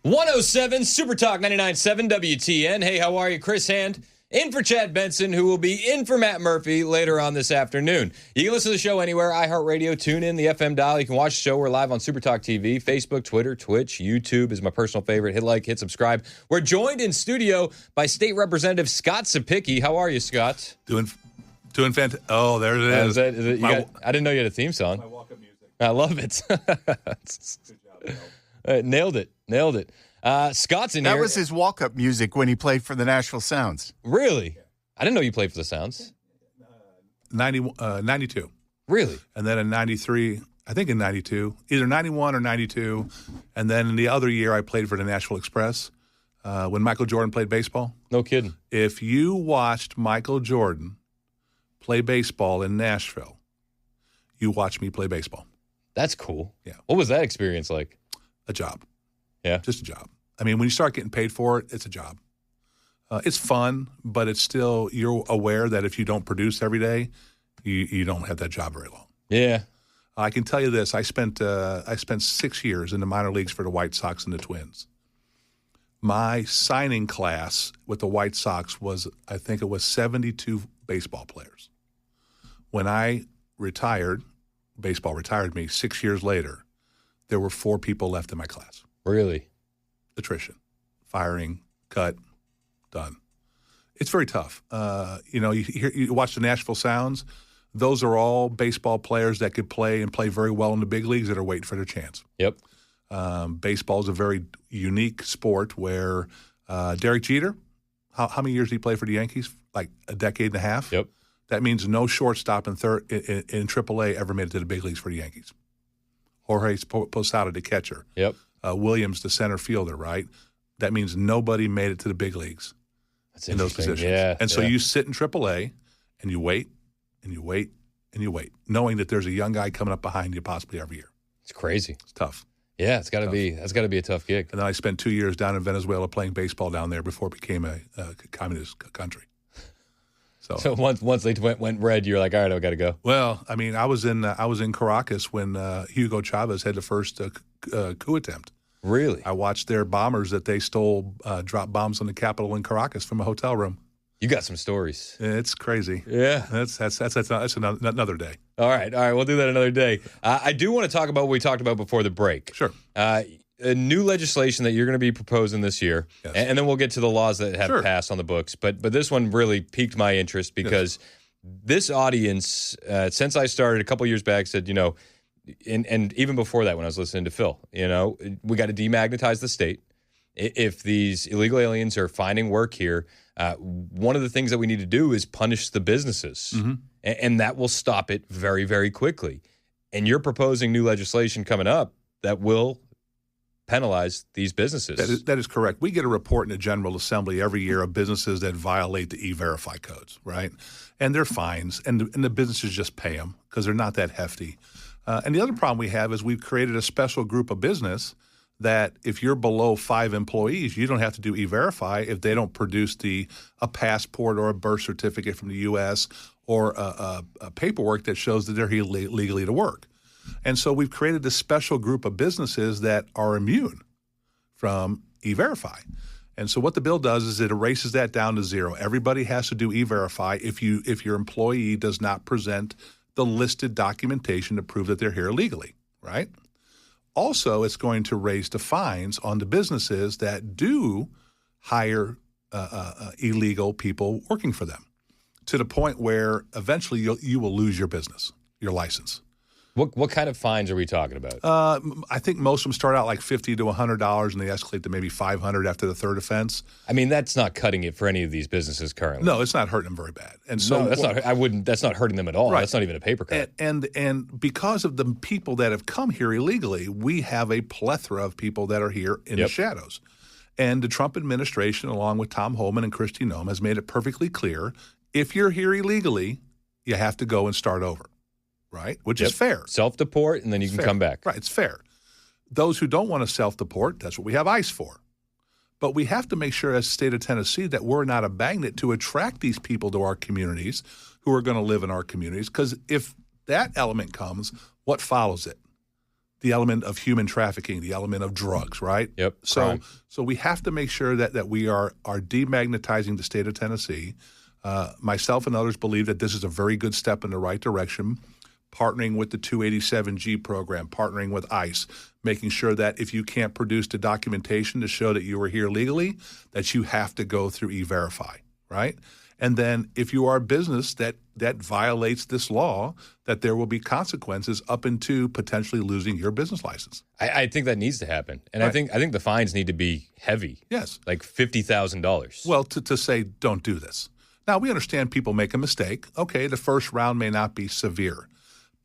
107 Super Talk 99.7 WTN. Hey, how are you? Chris Hand in for Chad Benson, who will be in for Matt Murphy later on this afternoon. You can listen to the show anywhere, iHeartRadio, tune in, the FM dial. You can watch the show. We're live on Super Talk TV, Facebook, Twitter, Twitch, YouTube is my personal favorite. Hit like, hit subscribe. We're joined in studio by State Representative Scptt Cepicky. How are you, Scott? Doing fantastic. Oh, there it is. I didn't know you had a theme song. My walk-up music. I love it. Good job. Nailed it. Scott's in here. That was his walk-up music when he played for the Nashville Sounds. Really? I didn't know you played for the Sounds. 92. Really? And then in 93, I think in 92, either 91 or 92. And then in the other year, I played for the Nashville Express when Michael Jordan played baseball. No kidding. If you watched Michael Jordan play baseball in Nashville, you watched me play baseball. That's cool. Yeah. What was that experience like? A job. Yeah. Just a job. I mean, when you start getting paid for it, it's a job. It's fun, but it's still, you're aware that if you don't produce every day, you don't have that job very long. Yeah. I can tell you this. I spent 6 years in the minor leagues for the White Sox and the Twins. My signing class with the White Sox was, I think it was 72 baseball players. When I retired, baseball retired me 6 years later, there were 4 people left in my class. Really? Attrition, firing, cut, done. It's very tough. You watch the Nashville Sounds. Those are all baseball players that could play and play very well in the big leagues that are waiting for their chance. Yep. Baseball is a very unique sport where Derek Jeter, how many years did he play for the Yankees? Like a decade and a half? Yep. That means no shortstop in AAA ever made it to the big leagues for the Yankees. Jorge Posada, the catcher. Yep. Williams, the center fielder, right? That means nobody made it to the big leagues in those positions. Yeah. And so you sit in AAA and you wait and you wait and you wait, knowing that there's a young guy coming up behind you possibly every year. It's crazy. It's tough. Yeah, that's got to be a tough gig. And then I spent 2 years down in Venezuela playing baseball down there before it became a communist country. So once they went red, you're like, all right, I got to go. Well, I mean, I was in Caracas when Hugo Chavez had the first coup attempt. Really? I watched their bombers that they stole drop bombs on the Capitol in Caracas from a hotel room. You got some stories. It's crazy. Yeah. That's another day. All right. We'll do that another day. I do want to talk about what we talked about before the break. Sure. A new legislation that you're going to be proposing this year, yes. and then we'll get to the laws that have passed on the books. But this one really piqued my interest because this audience, since I started a couple years back, said, and even before that when I was listening to Phil, we got to demagnetize the state. If these illegal aliens are finding work here, one of the things that we need to do is punish the businesses, and that will stop it very, very quickly. And you're proposing new legislation coming up that will penalize these businesses. That is correct. We get a report in the General Assembly every year of businesses that violate the E-Verify codes, right? And they're fines, and the businesses just pay them because they're not that hefty. And the other problem we have is we've created a special group of business that if you're below 5 employees, you don't have to do E-Verify if they don't produce a passport or a birth certificate from the U.S. or a paperwork that shows that they're here legally to work. And so we've created this special group of businesses that are immune from E-Verify. And so what the bill does is it erases that down to zero. Everybody has to do E-Verify if your employee does not present the listed documentation to prove that they're here illegally, right? Also, it's going to raise the fines on the businesses that do hire illegal people working for them to the point where eventually you will lose your business, your license. What kind of fines are we talking about? I think most of them start out like $50 to $100, and they escalate to maybe $500 after the third offense. I mean, that's not cutting it for any of these businesses currently. No, it's not hurting them very bad. And so that's not. I wouldn't. That's not hurting them at all. Right. That's not even a paper cut. And because of the people that have come here illegally, we have a plethora of people that are here in the shadows. And the Trump administration, along with Tom Homan and Kristi Noem, has made it perfectly clear: if you're here illegally, you have to go and start over. Right, which is fair. Self-deport, and then you can come back. Right, it's fair. Those who don't want to self-deport, that's what we have ICE for. But we have to make sure as the state of Tennessee that we're not a magnet to attract these people to our communities who are going to live in our communities. Because if that element comes, what follows it? the element of human trafficking, the element of drugs, right? Yep. So we have to make sure that we are demagnetizing the state of Tennessee. Myself and others believe that this is a very good step in the right direction, partnering with the 287G program, partnering with ICE, making sure that if you can't produce the documentation to show that you were here legally, that you have to go through E-Verify, right? And then if you are a business that violates this law, that there will be consequences up into potentially losing your business license. I think that needs to happen. And Right. I think the fines need to be heavy. Yes. Like $50,000. Well, to say don't do this. Now, we understand people make a mistake. Okay, the first round may not be severe.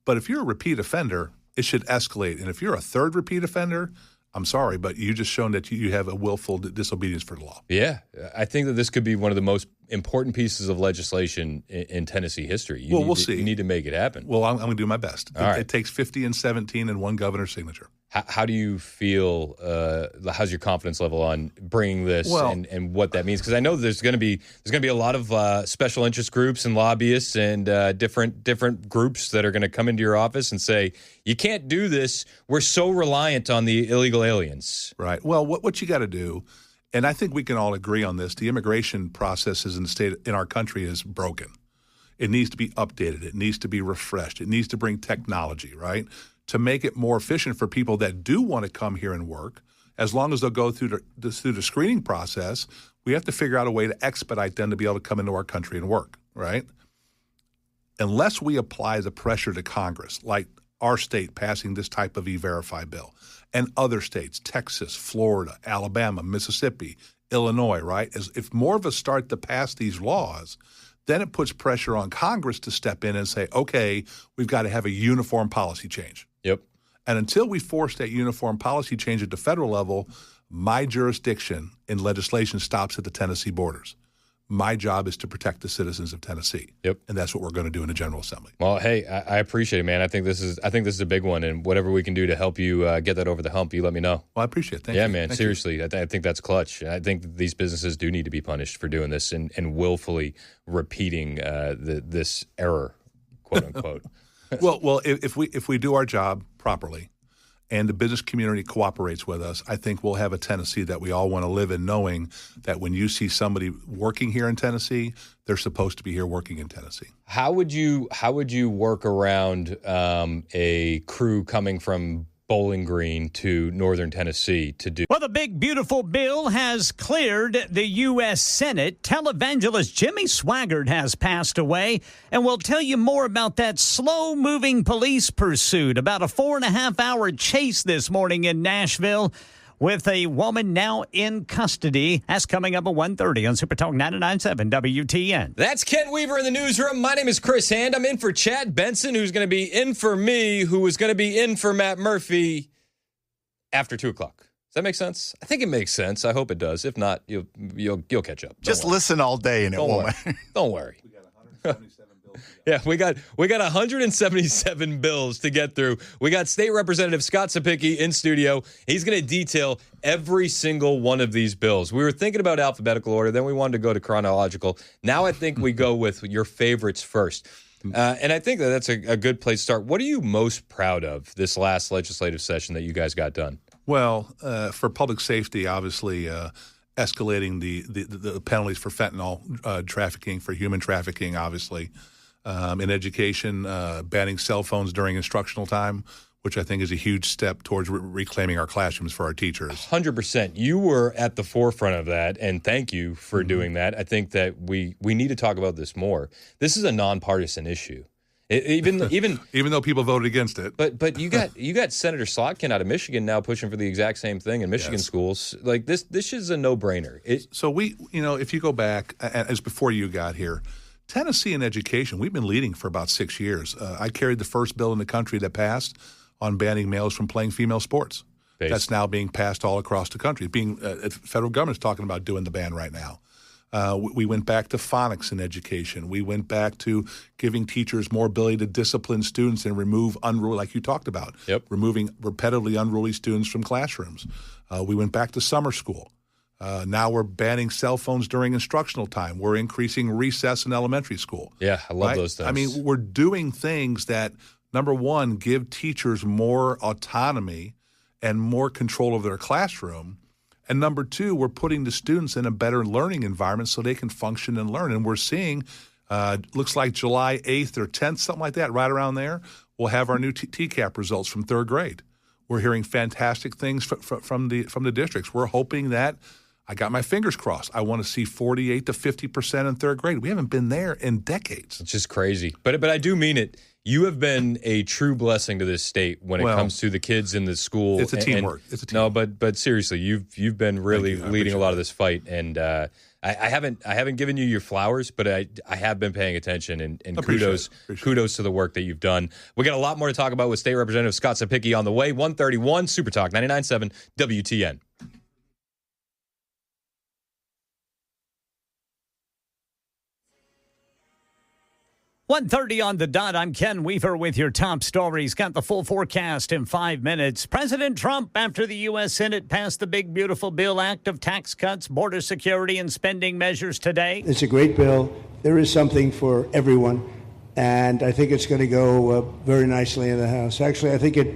But if you're a repeat offender, it should escalate. And if you're a third repeat offender, I'm sorry, but you just shown that you have a willful disobedience for the law. Yeah. I think that this could be one of the most important pieces of legislation in Tennessee history. We'll see. You need to make it happen. Well, I'm going to do my best. Right. It takes 50 and 17 and one governor's signature. How do you feel? How's your confidence level on bringing this and what that means? Because I know there's going to be a lot of special interest groups and lobbyists and different groups that are going to come into your office and say, you can't do this. We're so reliant on the illegal aliens. Right. Well, what you got to do, and I think we can all agree on this, the immigration processes in our country is broken. It needs to be updated. It needs to be refreshed. It needs to bring technology, right, to make it more efficient for people that do want to come here and work. As long as they'll go through the screening process, we have to figure out a way to expedite them to be able to come into our country and work, right? Unless we apply the pressure to Congress, like our state passing this type of E-Verify bill, and other states, Texas, Florida, Alabama, Mississippi, Illinois, right? If more of us start to pass these laws, then it puts pressure on Congress to step in and say, okay, we've got to have a uniform policy change. Yep. And until we force that uniform policy change at the federal level, my jurisdiction in legislation stops at the Tennessee borders. My job is to protect the citizens of Tennessee. Yep. And that's what we're going to do in the General Assembly. Well, hey, I appreciate it, man. I think this is a big one, and whatever we can do to help you get that over the hump, you let me know. Well, I appreciate it. Thank you. Yeah, man, seriously. I think that's clutch. I think these businesses do need to be punished for doing this and willfully repeating this error, quote unquote. Well, if we do our job properly, and the business community cooperates with us, I think we'll have a Tennessee that we all want to live in, knowing that when you see somebody working here in Tennessee, they're supposed to be here working in Tennessee. How would you work around a crew coming from Bowling Green to Northern Tennessee to do? Well, the big, beautiful bill has cleared the U.S. Senate. Televangelist Jimmy Swaggart has passed away, and we'll tell you more about that slow-moving police pursuit, about a 4.5-hour chase this morning in Nashville with a woman now in custody. That's coming up at 1:30 on Super Talk 99.7 WTN. That's Kent Weaver in the newsroom. My name is Chris Hand. I'm in for Chad Benson, who's going to be in for me, who is going to be in for Matt Murphy after 2 o'clock. Does that make sense? I think it makes sense. I hope it does. If not, you'll catch up. Just listen all day and it won't matter. Don't worry. We got 177 bills. Yeah, we got 177 bills to get through. We got State Representative Scptt Cepicky in studio. He's going to detail every single one of these bills. We were thinking about alphabetical order, then we wanted to go to chronological. Now I think we go with your favorites first. And I think that's a good place to start. What are you most proud of this last legislative session that you guys got done? Well, for public safety, obviously, escalating the penalties for fentanyl trafficking, for human trafficking, obviously. In education, banning cell phones during instructional time, which I think is a huge step towards reclaiming our classrooms for our teachers. 100%. You were at the forefront of that, and thank you for doing that. I think that we need to talk about this more. This is a nonpartisan issue. Even though people voted against it, but you got Senator Slotkin out of Michigan now pushing for the exact same thing in Michigan schools. Like this is a no-brainer. So if you go back as before you got here, Tennessee in education, we've been leading for about 6 years. I carried the first bill in the country that passed on banning males from playing female sports. That's now being passed all across the country. Federal government's talking about doing the ban right now. We went back to phonics in education. We went back to giving teachers more ability to discipline students and remove unruly, like you talked about, removing repetitively unruly students from classrooms. We went back to summer school. Now we're banning cell phones during instructional time. We're increasing recess in elementary school. Yeah, I love those things. I mean, we're doing things that Number one, give teachers more autonomy and more control of their classroom. And number two, we're putting the students in a better learning environment so they can function and learn. And we're seeing, looks like July 8th or 10th, something like that, right around there, we'll have our new TCAP results from third grade. We're hearing fantastic things from the districts. We're hoping that, I got my fingers crossed, I want to see 48 to 50% in third grade. We haven't been there in decades. It's just crazy. But I do mean it. You have been a true blessing to this state when it comes to the kids in the school. It's a teamwork. No, but seriously, you've been really leading a lot of this fight, and I haven't given you your flowers, but I have been paying attention, and kudos to the work that you've done. We got a lot more to talk about with State Representative Scptt Cepicky on the way. 131 Super Talk 99.7 WTN. 1:30 on the dot. I'm Ken Weaver with your top stories. Got the full forecast in 5 minutes. President Trump, after the U.S. Senate passed the big, beautiful bill act of tax cuts, border security, and spending measures today. It's a great bill. There is something for everyone, and I think it's going to go very nicely in the House. Actually, I think it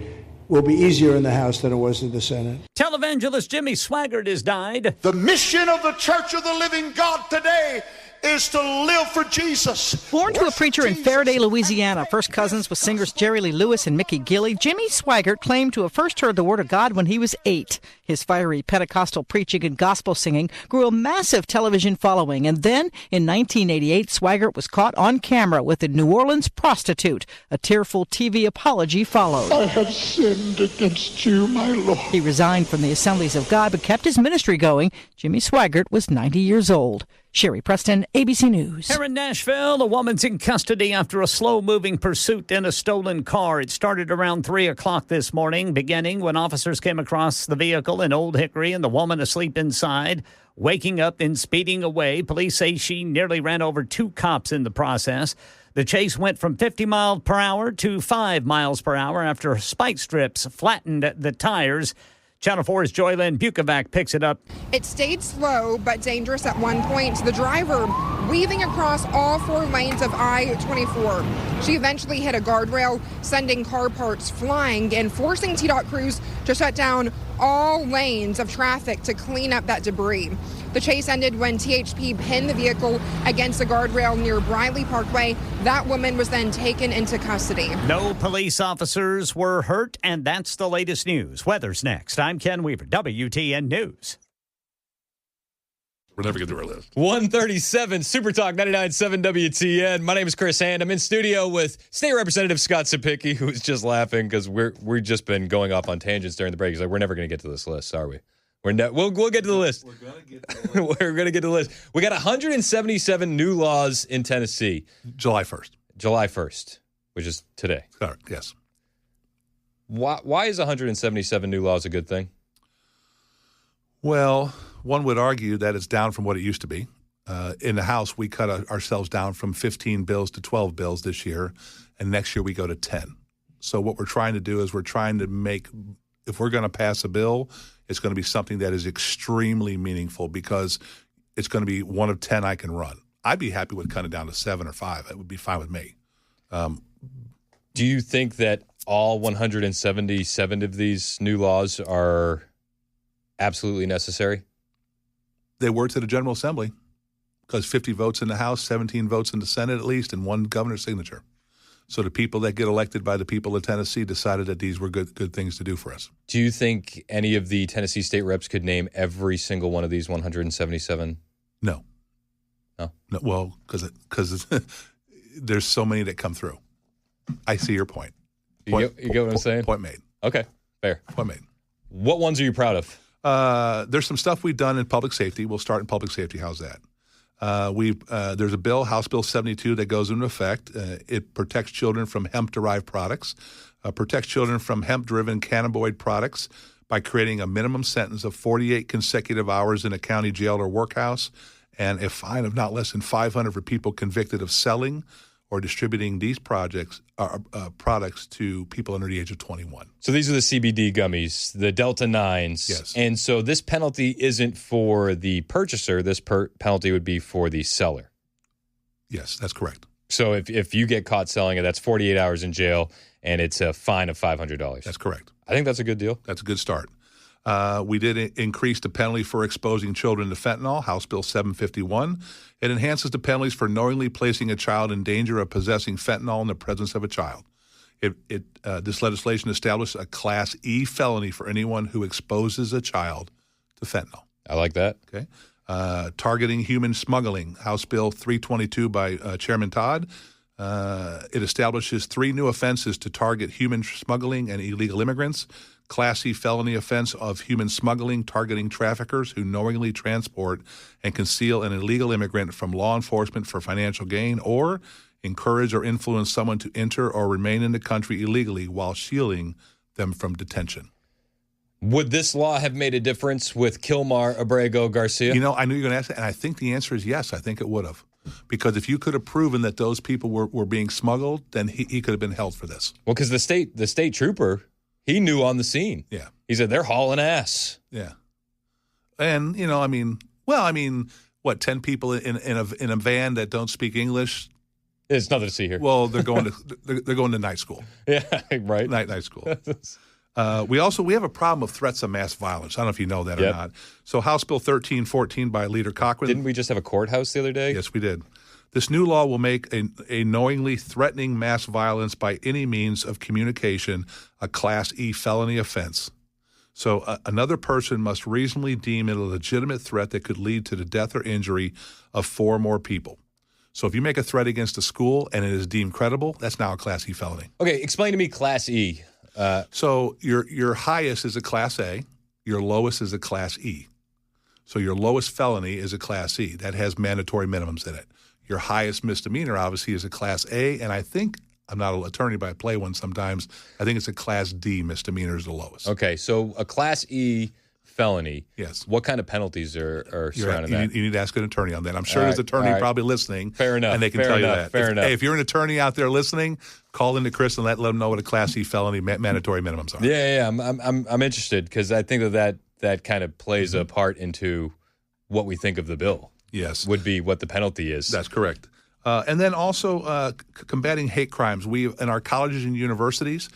will be easier in the House than it was in the Senate. Televangelist Jimmy Swaggart has died. The mission of the Church of the Living God today is to live for Jesus. Born to a preacher in Faraday, Louisiana, first cousins with singers Jerry Lee Lewis and Mickey Gilley, Jimmy Swaggart claimed to have first heard the Word of God when he was 8. His fiery Pentecostal preaching and gospel singing grew a massive television following, and then, in 1988, Swaggart was caught on camera with a New Orleans prostitute. A tearful TV apology followed. I have sinned against you, my Lord. He resigned from the Assemblies of God but kept his ministry going. Jimmy Swaggart was 90 years old. Sherry Preston, ABC News. Here in Nashville, a woman's in custody after a slow-moving pursuit in a stolen car. It started around 3 o'clock this morning, beginning when officers came across the vehicle in Old Hickory and the woman asleep inside. Waking up and speeding away, police say she nearly ran over 2 cops in the process. The chase went from 50 miles per hour to 5 miles per hour after spike strips flattened the tires. Channel 4's Joylyn Bukovac picks it up. It stayed slow but dangerous at one point. The driver weaving across all 4 lanes of I-24. She eventually hit a guardrail, sending car parts flying and forcing TDOT crews to shut down all lanes of traffic to clean up that debris. The chase ended when THP pinned the vehicle against a guardrail near Briley Parkway. That woman was then taken into custody. No police officers were hurt, and that's the latest news. Weather's next. I'm Ken Weaver, WTN News. We're never going to do our list. 137 Super Talk 99.7 WTN. My name is Chris Hand. I'm in studio with State Representative Scptt Cepicky, who is just laughing because we've just been going off on tangents during the break. He's like, we're never going to get to this list, are we? We'll get to the list. We're going to get to the list. We're going to get to the list. We got 177 new laws in Tennessee. July 1st. July 1st, which is today. Yes. Why is 177 new laws a good thing? Well, one would argue that it's down from what it used to be. In the House, we cut ourselves down from 15 bills to 12 bills this year, and next year we go to 10. So what we're trying to do is we're trying to make, if we're going to pass a bill, it's going to be something that is extremely meaningful because it's going to be one of 10 I can run. I'd be happy with cutting it down to 7 or 5. That would be fine with me. Do you think that all 177 of these new laws are absolutely necessary? They were to the General Assembly because 50 votes in the House, 17 votes in the Senate at least, and 1 governor's signature. So the people that get elected by the people of Tennessee decided that these were good things to do for us. Do you think any of the Tennessee state reps could name every single one of these 177? No. No? Well, because there's so many that come through. I see your point. You get what I'm saying? Point made. Okay, fair. Point made. What ones are you proud of? There's some stuff we've done in public safety. We'll start in public safety. How's that? There's a bill, House Bill 72, that goes into effect. It protects children from hemp-derived products, protects children from hemp-driven cannabinoid products by creating a minimum sentence of 48 consecutive hours in a county jail or workhouse and a fine of not less than $500 for people convicted of selling or distributing these products to people under the age of 21. So these are the CBD gummies, the Delta 9s. Yes. And so this penalty isn't for the purchaser. This penalty would be for the seller. Yes, that's correct. So if you get caught selling it, that's 48 hours in jail, and it's a fine of $500. That's correct. I think that's a good deal. That's a good start. We did increase the penalty for exposing children to fentanyl, House Bill 751. It enhances the penalties for knowingly placing a child in danger of possessing fentanyl in the presence of a child. This legislation established a Class E felony for anyone who exposes a child to fentanyl. I like that. Okay. Targeting human smuggling, House Bill 322 by Chairman Todd. It establishes 3 new offenses to target human smuggling and illegal immigrants. Class C felony offense of human smuggling, targeting traffickers who knowingly transport and conceal an illegal immigrant from law enforcement for financial gain, or encourage or influence someone to enter or remain in the country illegally while shielding them from detention. Would this law have made a difference with Kilmar Abrego Garcia? You know, I knew you were going to ask that, and I think the answer is yes. I think it would have. Because if you could have proven that those people were being smuggled, then he could have been held for this. Well, because the state trooper, he knew on the scene. Yeah. He said, they're hauling ass. Yeah. And, what, 10 people in a van that don't speak English? There's nothing to see here. Well, they're going to night school. Yeah, right. Night school. We have a problem of threats of mass violence. I don't know if you know that or not. So House Bill 1314 by Leader Cochran. Didn't we just have a courthouse the other day? Yes, we did. This new law will make a knowingly threatening mass violence by any means of communication a Class E felony offense. So another person must reasonably deem it a legitimate threat that could lead to the death or injury of 4 more people. So if you make a threat against a school and it is deemed credible, that's now a Class E felony. Okay, explain to me Class E. So your highest is a Class A, your lowest is a Class E. So your lowest felony is a Class E. That has mandatory minimums in it. Your highest misdemeanor, obviously, is a Class A, and I think, I'm not an attorney, but I play one sometimes, I think it's a Class D misdemeanor is the lowest. Okay, so a Class E felony. Yes. What kind of penalties are surrounding that? You need to ask an attorney on that. I'm sure there's an attorney probably listening. Fair enough. And they can tell you that. Fair enough. Hey, if you're an attorney out there listening, call into Chris and let them know what a Class E felony mandatory minimums are. Yeah. I'm interested because I think that kind of plays a part into what we think of the bill. Yes. Would be what the penalty is. That's correct. And then also combating hate crimes. In our colleges and universities,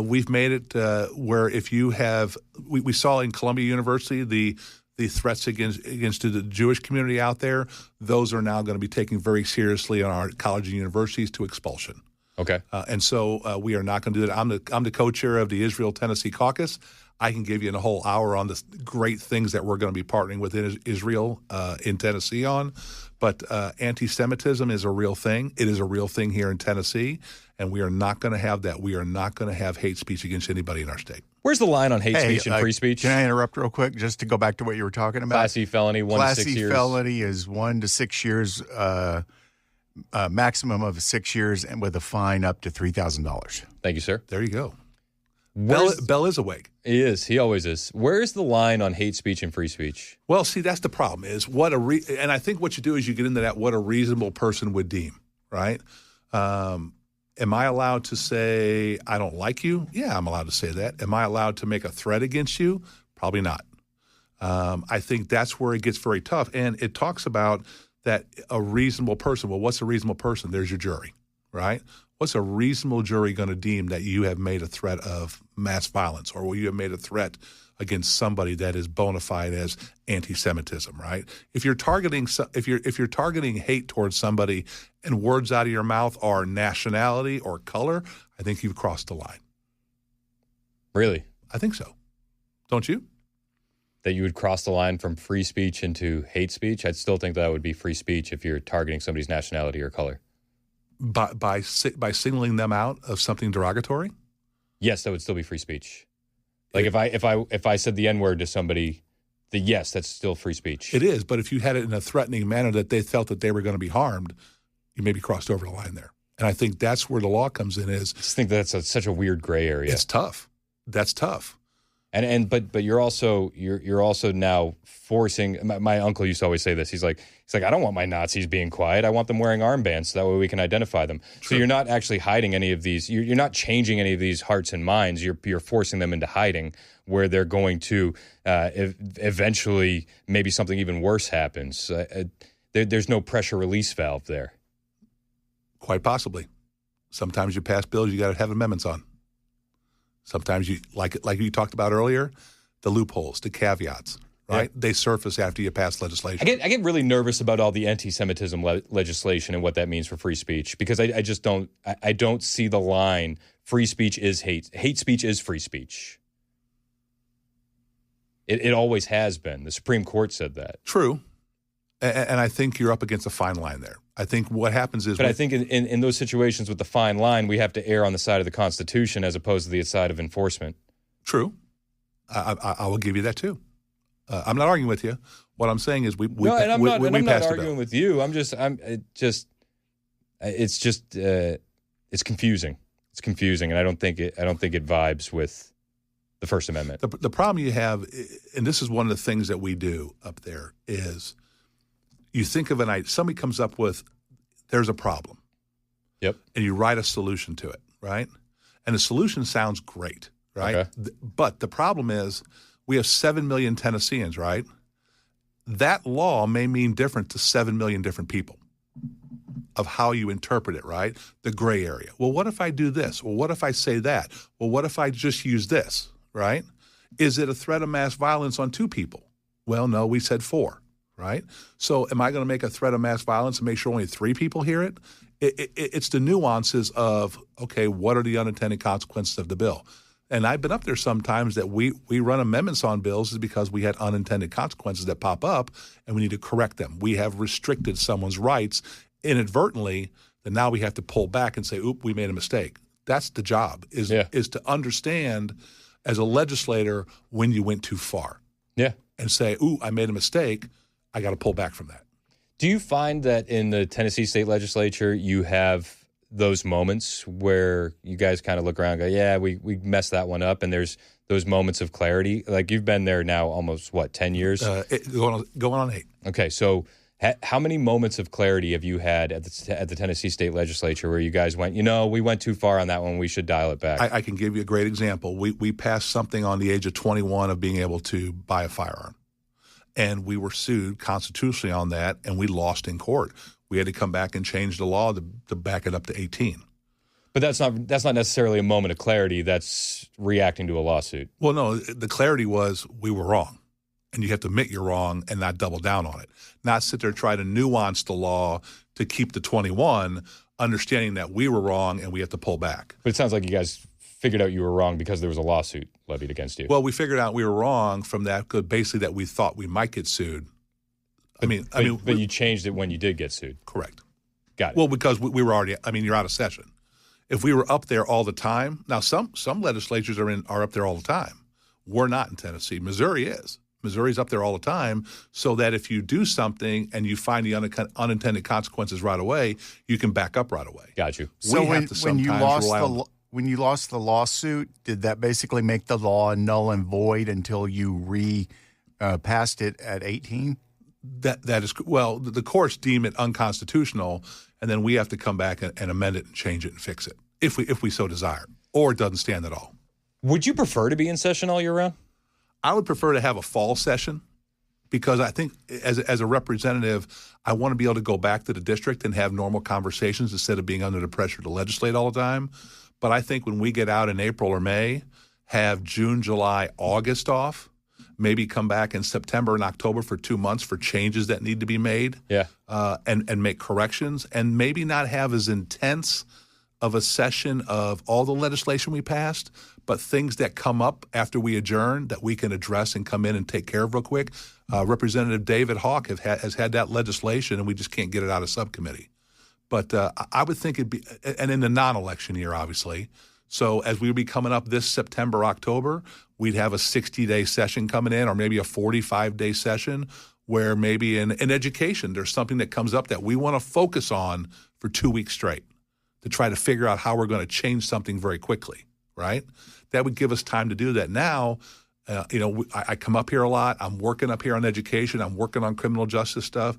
we've made it where if you have we saw in Columbia University the threats against the Jewish community out there, those are now going to be taken very seriously on our colleges and universities to expulsion. Okay. And so we are not going to do that. I'm the co-chair of the Israel-Tennessee Caucus. I can give you a whole hour on the great things that we're going to be partnering with Israel in Tennessee on. But anti-Semitism is a real thing. It is a real thing here in Tennessee, and we are not going to have that. We are not going to have hate speech against anybody in our state. Where's the line on hate speech and free speech? Can I interrupt real quick just to go back to what you were talking about? Class E felony, 1 to 6 years. Class E felony is 1 to 6 years, maximum of 6 years, and with a fine up to $3,000. Thank you, sir. There you go. Bell is awake. He is. He always is. Where is the line on hate speech and free speech? Well, see, that's the problem is and I think what you do is you get into that what a reasonable person would deem, right? Am I allowed to say I don't like you? Yeah, I'm allowed to say that. Am I allowed to make a threat against you? Probably not. I think that's where it gets very tough. And it talks about that a reasonable person. Well, what's a reasonable person? There's your jury, right? What's a reasonable jury going to deem that you have made a threat of mass violence, or will you have made a threat against somebody that is bona fide as anti-Semitism, right? If you're targeting hate towards somebody and words out of your mouth are nationality or color, I think you've crossed the line. Really? I think so. Don't you? That you would cross the line from free speech into hate speech? I'd still think that would be free speech if you're targeting somebody's nationality or color. By singling them out of something derogatory? Yes, that would still be free speech. Like if I said the N-word to somebody, yes, that's still free speech. It is, but if you had it in a threatening manner that they felt that they were going to be harmed, you maybe crossed over the line there. And I think that's where the law comes in. I just think that's such a weird gray area. It's tough. That's tough. But you're also now forcing. My uncle used to always say this. He's like I don't want my Nazis being quiet. I want them wearing armbands so that way we can identify them. True. So you're not actually hiding any of these. You're not changing any of these hearts and minds. You're forcing them into hiding where they're going to eventually maybe something even worse happens. There's no pressure release valve there. Quite possibly. Sometimes you pass bills you got to have amendments on. Sometimes you, like you talked about earlier, the loopholes, the caveats, right? Yeah. They surface after you pass legislation. I get really nervous about all the anti-Semitism legislation and what that means for free speech, because I just don't see the line. Free speech is hate. Hate speech is free speech. It always has been. The Supreme Court said that. True. And I think you're up against a fine line there. I think what happens is... But I think in those situations with the fine line, we have to err on the side of the Constitution as opposed to the side of enforcement. True. I will give you that too. I'm not arguing with you. What I'm saying is we passed I'm not the arguing bill. with you. It's confusing. It's confusing, and I don't think it vibes with the First Amendment. The problem you have, and this is one of the things that we do up there, is you think of somebody comes up with, there's a problem. Yep. And you write a solution to it, right? And the solution sounds great, right? Okay. But the problem is we have 7 million Tennesseans, right? That law may mean different to 7 million different people of how you interpret it, right? The gray area. Well, what if I do this? Well, what if I say that? Well, what if I just use this, right? Is it a threat of mass violence on 2 people? Well, no, we said 4. Right? So am I going to make a threat of mass violence and make sure only 3 people hear it? It's the nuances of, okay, what are the unintended consequences of the bill? And I've been up there sometimes that we run amendments on bills is because we had unintended consequences that pop up and we need to correct them. We have restricted someone's rights inadvertently, that now we have to pull back and say, oop, we made a mistake. That's the job, is to understand as a legislator when you went too far. Yeah. And say, ooh, I made a mistake. I got to pull back from that. Do you find that in the Tennessee state legislature you have those moments where you guys kind of look around and go, yeah, we messed that one up, and there's those moments of clarity? Like, you've been there now almost, 10 years? Going on 8. Okay, so how many moments of clarity have you had at the Tennessee state legislature where you guys went, we went too far on that one, we should dial it back? I can give you a great example. We passed something on the age of 21 of being able to buy a firearm. And we were sued constitutionally on that, and we lost in court. We had to come back and change the law to back it up to 18. But that's not necessarily a moment of clarity. That's reacting to a lawsuit. Well, no, the clarity was we were wrong, and you have to admit you're wrong and not double down on it. Not sit there and try to nuance the law to keep the 21, understanding that we were wrong and we have to pull back. But it sounds like you guys figured out you were wrong because there was a lawsuit levied against you. Well, we figured out we were wrong from that, basically that we thought we might get sued. But you changed it when you did get sued. Correct. Got it. Well, because we were already, you're out of session. If we were up there all the time, now some legislatures are up there all the time. We're not in Tennessee. Missouri is. Missouri's up there all the time, so that if you do something and you find the unintended consequences right away, you can back up right away. Got you. So when you lost the lawsuit, did that basically make the law null and void until you passed it at 18? That is, well, the courts deem it unconstitutional, and then we have to come back and amend it and change it and fix it if we so desire, or it doesn't stand at all. Would you prefer to be in session all year round? I would prefer to have a fall session, because I think as a representative, I want to be able to go back to the district and have normal conversations instead of being under the pressure to legislate all the time. But I think when we get out in April or May, have June, July, August off, maybe come back in September and October for 2 months for changes that need to be made, and make corrections, and maybe not have as intense of a session of all the legislation we passed, but things that come up after we adjourn that we can address and come in and take care of real quick. Representative David Hawk has had that legislation, and we just can't get it out of subcommittee. But I would think it'd be – and in the non-election year, obviously. So as we would be coming up this September, October, we'd have a 60-day session coming in, or maybe a 45-day session where maybe in education there's something that comes up that we want to focus on for 2 weeks straight to try to figure out how we're going to change something very quickly, right? That would give us time to do that. Now, I come up here a lot. I'm working up here on education. I'm working on criminal justice stuff.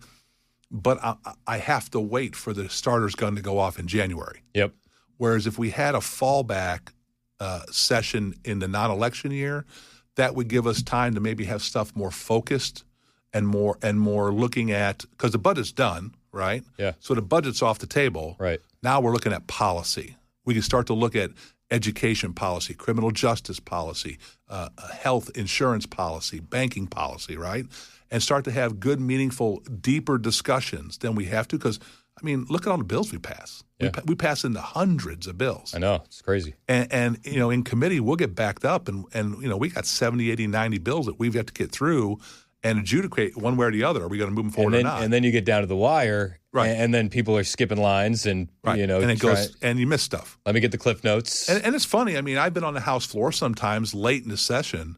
But I have to wait for the starter's gun to go off in January. Yep. Whereas if we had a fallback session in the non-election year, that would give us time to maybe have stuff more focused and more looking at, because the budget's done, right? Yeah. So the budget's off the table. Right. Now we're looking at policy. We can start to look at education policy, criminal justice policy, health insurance policy, banking policy, right? And start to have good, meaningful, deeper discussions than we have to. Because, I mean, look at all the bills we pass. Yeah. We pass into hundreds of bills. I know. It's crazy. And you know, in committee, we'll get backed up. And you know, we got 70, 80, 90 bills that we've got to get through and adjudicate one way or the other. Are we going to move them forward or not? And then you get down to the wire, right? And then people are skipping lines, and you know, and it goes, and you miss stuff. Let me get the cliff notes. And it's funny. I mean, I've been on the House floor sometimes late in the session,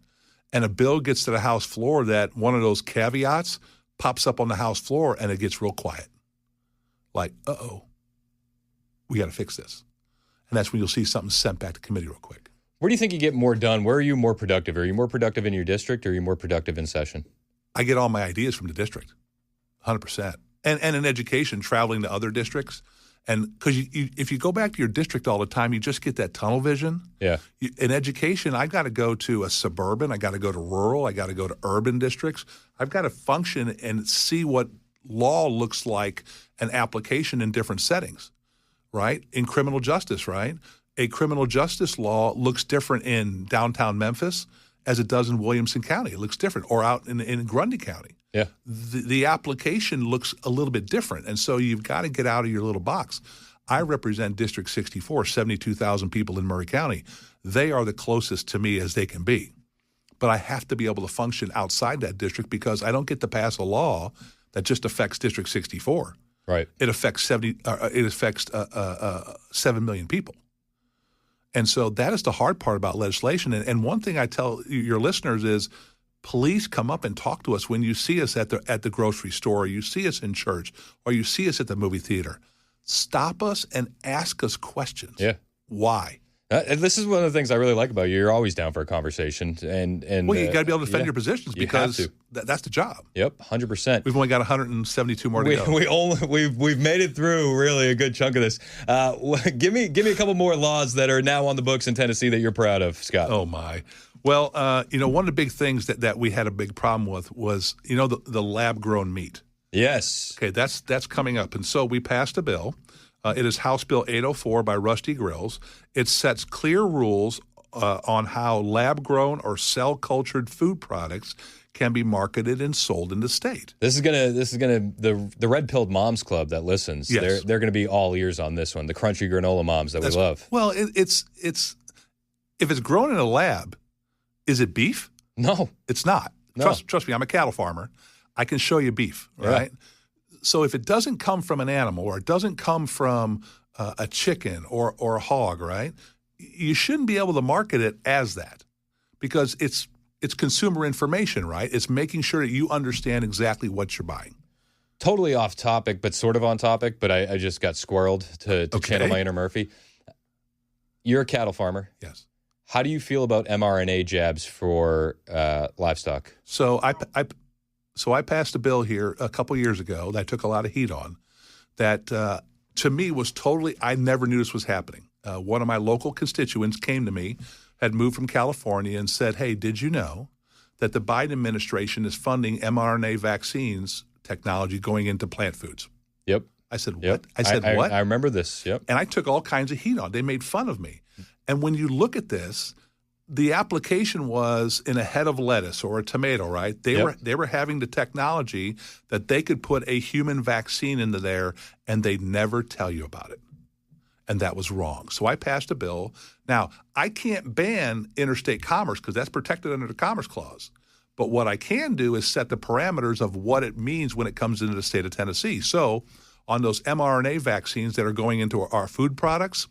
and a bill gets to the House floor that one of those caveats pops up on the House floor, and it gets real quiet. Like, we got to fix this, and that's when you'll see something sent back to committee real quick. Where do you think you get more done? Where are you more productive? Are you more productive in your district, or are you more productive in session? I get all my ideas from the district, 100%. And in education, traveling to other districts. And because if you go back to your district all the time, you just get that tunnel vision. Yeah. In education, I got to go to a suburban. I got to go to rural. I got to go to urban districts. I've got to function and see what law looks like an application in different settings, right? In criminal justice, right? A criminal justice law looks different in downtown Memphis as it does in Williamson County. It looks different, or out in Grundy County. Yeah. The application looks a little bit different, and so you've got to get out of your little box. I represent District 64, 72,000 people in Murray County. They are the closest to me as they can be. But I have to be able to function outside that district because I don't get to pass a law that just affects District 64. Right. It affects 7 million people. And so that is the hard part about legislation. And one thing I tell your listeners is, please come up and talk to us when you see us at the grocery store, or you see us in church, or you see us at the movie theater. Stop us and ask us questions. Yeah. Why? This is one of the things I really like about you. You're always down for a conversation, and well, you got to be able to defend your positions because that's the job. Yep, 100%. We've only got 172 more to go. We've made it through really a good chunk of this. Give me a couple more laws that are now on the books in Tennessee that you're proud of, Scott. Oh my. Well, one of the big things that we had a big problem with was the lab grown meat. Yes. Okay, that's coming up, and so we passed a bill. It is House Bill 804 by Rusty Grills. It sets clear rules on how lab-grown or cell-cultured food products can be marketed and sold in the state. This is gonna the red pilled moms club that listens. Yes. They're gonna be all ears on this one. The crunchy granola moms that we love. Well, it's if it's grown in a lab, is it beef? No, it's not. No. Trust me, I'm a cattle farmer. I can show you beef, right? Yeah. So if it doesn't come from an animal, or it doesn't come from a chicken or a hog, right, you shouldn't be able to market it as that, because it's consumer information, right? It's making sure that you understand exactly what you're buying. Totally off topic, but sort of on topic, but I just got squirreled to channel my inner Murphy. You're a cattle farmer. Yes. How do you feel about mRNA jabs for livestock? So I passed a bill here a couple years ago that I took a lot of heat on that to me was totally – I never knew this was happening. One of my local constituents came to me, had moved from California, and said, hey, did you know that the Biden administration is funding mRNA vaccines technology going into plant foods? Yep. I said, what? Yep. I said, what? I remember this, yep. And I took all kinds of heat on. They made fun of me. And when you look at this – the application was in a head of lettuce or a tomato, right? They were having the technology that they could put a human vaccine into there, and they'd never tell you about it. And that was wrong. So I passed a bill. Now, I can't ban interstate commerce because that's protected under the Commerce Clause. But what I can do is set the parameters of what it means when it comes into the state of Tennessee. So on those mRNA vaccines that are going into our food products,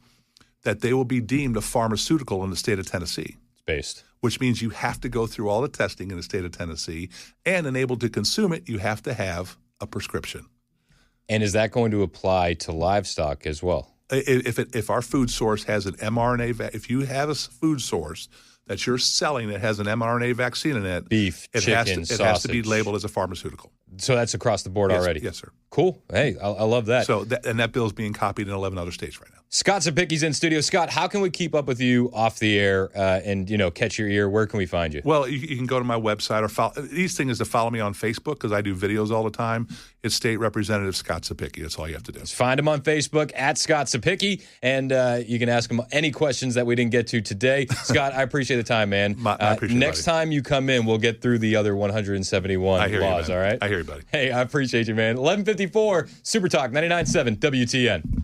that they will be deemed a pharmaceutical in the state of Tennessee. Based. Which means you have to go through all the testing in the state of Tennessee, and able to consume it, you have to have a prescription. And is that going to apply to livestock as well? If our food source has an mRNA, if you have a food source that you're selling that has an mRNA vaccine in it, beef, chicken, it has to be labeled as a pharmaceutical. So that's across the board already? Yes, sir. Cool. Hey, I love that. So and that bill is being copied in 11 other states right now. Scott Cepicky's in studio. Scott, how can we keep up with you off the air and, catch your ear? Where can we find you? Well, you can go to my website or follow. The easiest thing is to follow me on Facebook because I do videos all the time. It's State Representative Scott Cepicky. That's all you have to do. Just find him on Facebook at Scott Cepicky, and you can ask him any questions that we didn't get to today. Scott, I appreciate the time, man. I appreciate it, next time you come in, we'll get through the other 171 laws, all right? I hear you, buddy. Hey, I appreciate you, man. 11:54, Super Talk 99.7 WTN.